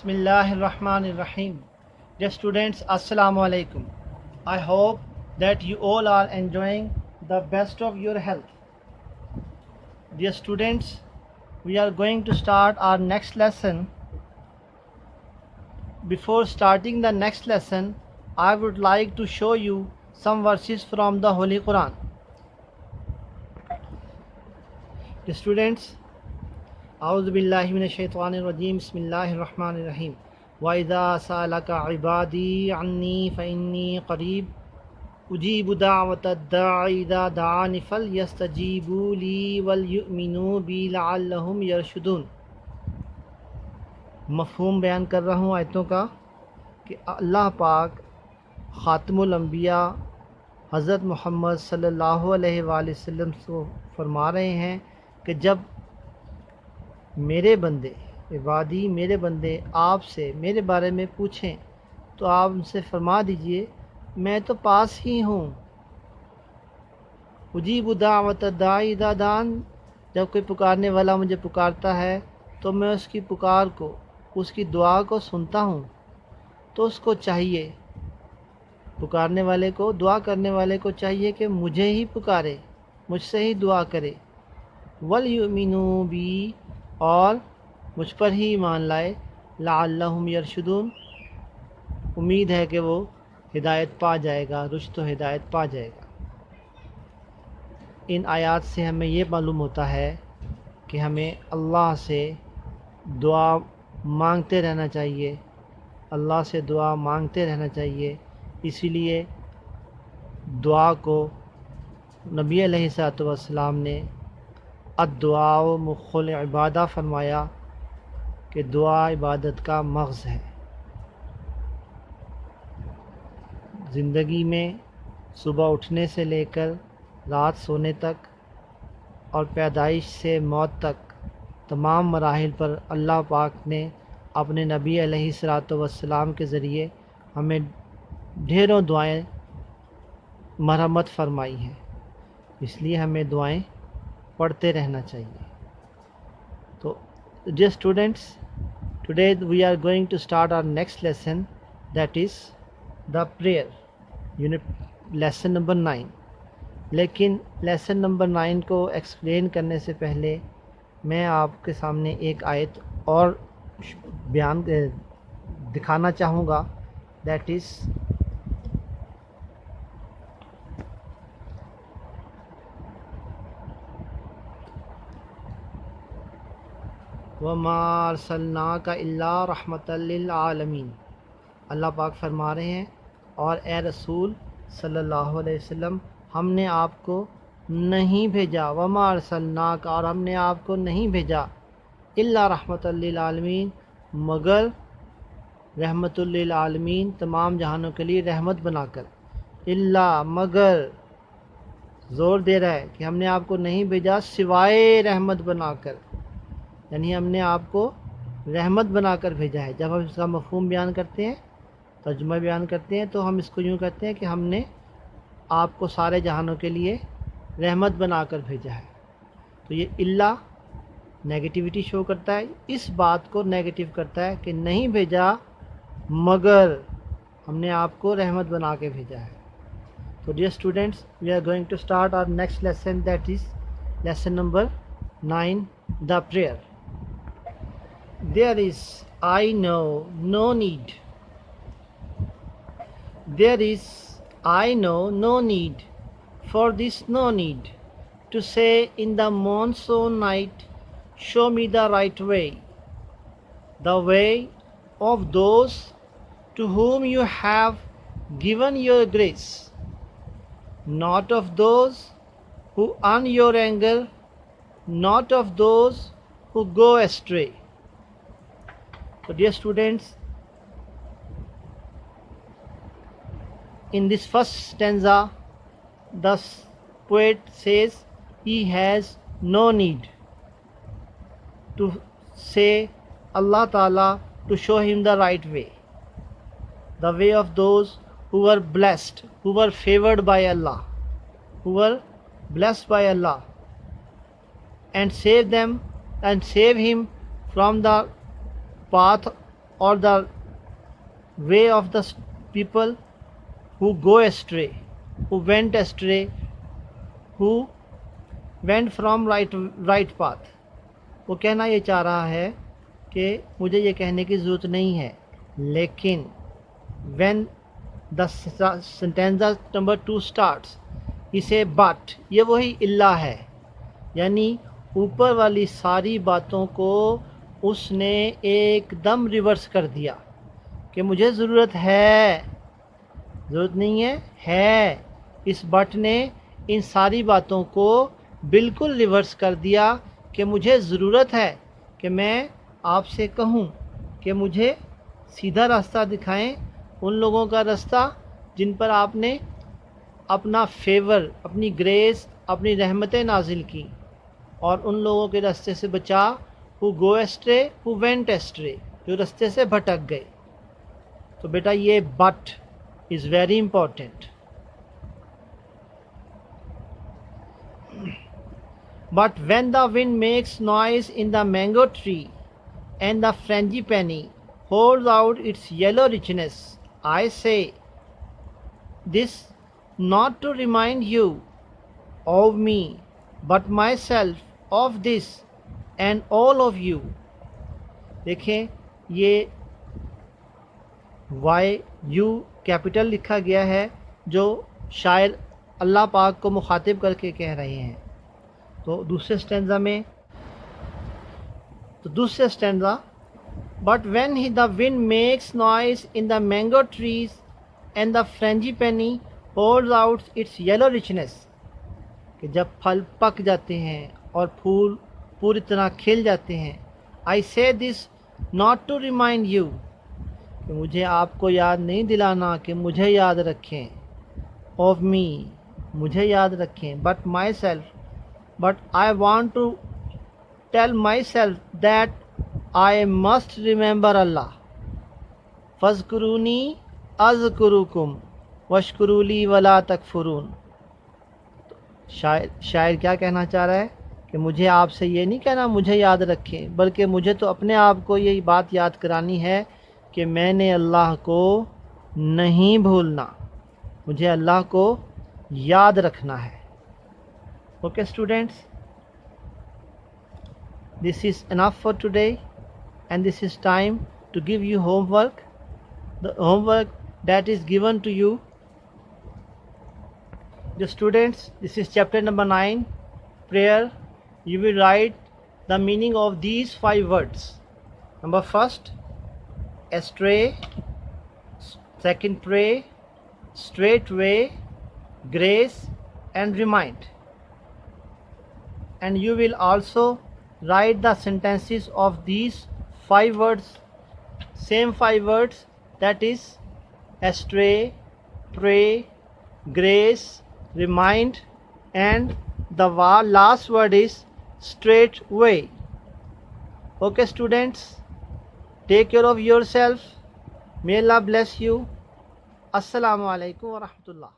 Bismillahirrahmanirrahim. Dear students, Assalamu alaikum. I hope that you all are enjoying the best of your health. Dear students, we are going to start our next lesson. Before starting the next lesson, I would like to show you some verses from the Holy Quran. Dear students, أعوذ بالله من الشيطان الرجيم بسم الله الرحمن الرحيم وإذا سألك عبادي عني فإني قريب أجيب دعوة الداع إذا دعاني فليستجيبوا لي وليؤمنوا بي لعلهم يرشدون. مفہوم بیان کر رہا ہوں آیتوں کا کہ اللہ پاک خاتم الانبیاء حضرت محمد صلی اللہ علیہ وآلہ وسلم کو فرما رہے ہیں کہ جب میرے بندے عبادی میرے بندے آپ سے میرے بارے میں پوچھیں تو آپ ان سے فرما دیجئے میں تو پاس ہی ہوں. اجیب دعوت الداعی اذا دعان، جب کوئی پکارنے والا مجھے پکارتا ہے تو میں اس کی پکار کو اس کی دعا کو سنتا ہوں. تو اس کو چاہیے پکارنے والے کو دعا کرنے والے کو چاہیے کہ مجھے ہی پکارے مجھ سے ہی دعا کرے. وَلْيُؤْمِنُوا بِي، اور مجھ پر ہی ایمان لائے. لعلہم یرشدون، امید ہے کہ وہ ہدایت پا جائے گا، رشد و ہدایت پا جائے گا. ان آیات سے ہمیں یہ معلوم ہوتا ہے کہ ہمیں اللہ سے دعا مانگتے رہنا چاہیے، اللہ سے دعا مانگتے رہنا چاہیے. اسی لیے دعا کو نبی علیہ الصلوۃ والسلام نے الدعاء مخ العبادہ فرمایا کہ دعا عبادت کا مغز ہے. زندگی میں صبح اٹھنے سے لے کر رات سونے تک اور پیدائش سے موت تک تمام مراحل پر اللہ پاک نے اپنے نبی علیہ الصلوۃ والسلام کے ذریعے ہمیں ڈھیروں دعائیں مرحمت فرمائی ہیں. اس لیے ہمیں دعائیں پڑھتے رہنا چاہیے. تو dear students, today we are going to start our next lesson, that is the prayer, unit lesson number 9. لیکن لیسن نمبر 9 کو ایکسپلین کرنے سے پہلے میں آپ کے سامنے ایک آیت اور بیان دکھانا چاہوں گا، دیٹ از وَمَا أَرْسَلْنَاكَ إِلَّا رَحْمَةً لِّلْعَالَمِينَ. اللہ پاک فرما رہے ہیں اور اے رسول صلی اللہ علیہ وسلم ہم نے آپ کو نہیں بھیجا، وَمَا أَرْسَلْنَاكَ، اور ہم نے آپ کو نہیں بھیجا، إِلَّا رَحْمَةً لِّلْعَالَمِينَ، مگر رحمت للعالمین، تمام جہانوں کے لیے رحمت بنا کر. اللہ، مگر زور دے رہا ہے کہ ہم نے آپ کو نہیں بھیجا سوائے رحمت بنا کر، یعنی ہم نے آپ کو رحمت بنا کر بھیجا ہے. جب ہم اس کا مفہوم بیان کرتے ہیں، ترجمہ بیان کرتے ہیں، تو ہم اس کو یوں کہتے ہیں کہ ہم نے آپ کو سارے جہانوں کے لیے رحمت بنا کر بھیجا ہے. تو یہ اللہ نیگیٹیوٹی شو کرتا ہے، اس بات کو نیگیٹو کرتا ہے کہ نہیں بھیجا مگر ہم نے آپ کو رحمت بنا کے بھیجا ہے. تو dear students, we are going to start our next lesson, that is lesson number 9، the prayer. There is, I know, no need. There is, I know, no need. For this no need to say in the monsoon night, show me the right way, the way of those to whom you have given your grace, not of those who earn your anger, not of those who go astray. So dear students, in this first stanza, the poet says he has no need to say Allah Ta'ala to show him the right way, the way of those who were blessed, who were favored by Allah, who were blessed by Allah, and save them and save him from the path or the way of the people who go astray, who went astray, who went from right path. وہ کہنا یہ چاہ رہا ہے کہ مجھے یہ کہنے کی ضرورت نہیں ہے، لیکن when the stanza number 2 starts, he say but، یہ وہی اللہ ہے، یعنی اوپر والی ساری باتوں کو اس نے ایک دم ریورس کر دیا کہ مجھے ضرورت ہے، ضرورت نہیں ہے۔ اس بٹ نے ان ساری باتوں کو بالکل ریورس کر دیا کہ مجھے ضرورت ہے کہ میں آپ سے کہوں کہ مجھے سیدھا راستہ دکھائیں، ان لوگوں کا راستہ جن پر آپ نے اپنا فیور، اپنی گریس، اپنی رحمتیں نازل کی، اور ان لوگوں کے راستے سے بچا who go astray, who went astray، جو راستے سے بھٹک گئے۔ تو بیٹا یہ but is very important. But when the wind makes noise in the mango tree and the frangipani holds out its yellow richness, I say this not to remind you of me, but myself of this and all of you. دیکھیں یہ why you capital لکھا گیا ہے جو شاعر اللہ پاک کو مخاطب کر کے کہہ رہے ہیں۔ تو دوسرے اسٹینزا میں but when the wind makes noise in the mango trees and the frangipani holds out its yellow richness، کہ جب پھل پک جاتے ہیں اور پھول پوری طرح کھل جاتے ہیں، I say this not to remind you، کہ مجھے آپ کو یاد نہیں دلانا کہ مجھے یاد رکھیں، of me، مجھے یاد رکھیں، but myself، but I want to tell myself that I must remember Allah. فَاذْكُرُونِي أَذْكُرُكُمْ وَاشْكُرُوا لِي وَلَا تَكْفُرُونَ۔ شاعر کیا کہنا چاہ رہا ہے کہ مجھے آپ سے یہ نہیں کہنا مجھے یاد رکھیں، بلکہ مجھے تو اپنے آپ کو یہ بات یاد کرانی ہے کہ میں نے اللہ کو نہیں بھولنا، مجھے اللہ کو یاد رکھنا ہے۔ Okay students, this is enough for today, and this is time to give you homework. The homework that is given to you. The students, this is chapter number 9, prayer. You will write the meaning of these 5 words. Number first, astray. Second, pray. Straightway, grace, and remind. And you will also write the sentences of these 5 words, same 5 words, that is astray, pray, grace, remind, and the last word is straightway. Okay students, take care of yourself. May Allah bless you. Assalamu alaikum wa rahmatullah.